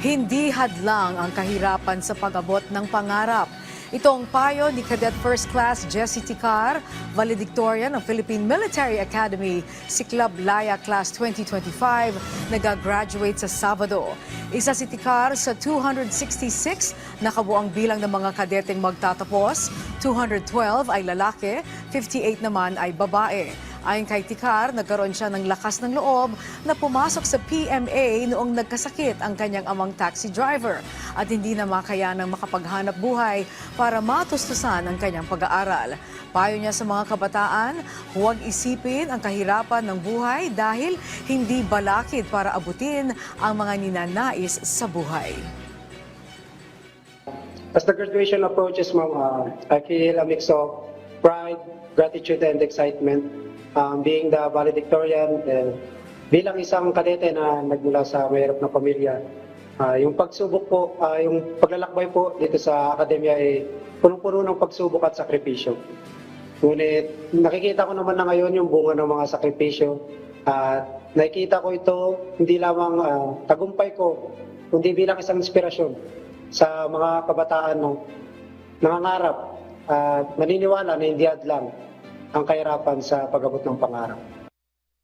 Hindi hadlang ang kahirapan sa pag-abot ng pangarap. Ito ang payo ni Cadet First Class Jessie Ticar, valedictorian ng Philippine Military Academy, si Club Laya Class 2025, nag-graduate sa Sabado. Isa si Ticar sa 266 na kabuang bilang ng mga kadeteng magtatapos, 212 ay lalaki, 58 naman ay babae. Ayon kay Ticar, nagkaroon siya ng lakas ng loob na pumasok sa PMA noong nagkasakit ang kanyang amang taxi driver at hindi na makayanang makapaghanap buhay para matustusan ang kanyang pag-aaral. Payo niya sa mga kabataan, huwag isipin ang kahirapan ng buhay dahil hindi balakid para abutin ang mga ninanais sa buhay. As the graduation approaches, Ma'am, I feel a mix of pride, gratitude, and excitement. Being the valedictorian, bilang isang kadete na nagmula sa mahirap na pamilya, yung pagsubok po, yung paglalakbay po dito sa akademya ay punong-puno ng pagsubok at sakripisyo. Ngunit nakikita ko naman na ngayon yung bunga ng mga sakripisyo at nakikita ko ito hindi lamang tagumpay ko, kundi bilang isang inspirasyon sa mga kabataan na nangangarap at naniniwala na hindi hadlang ang kahirapan sa pag-abot ng pangarap.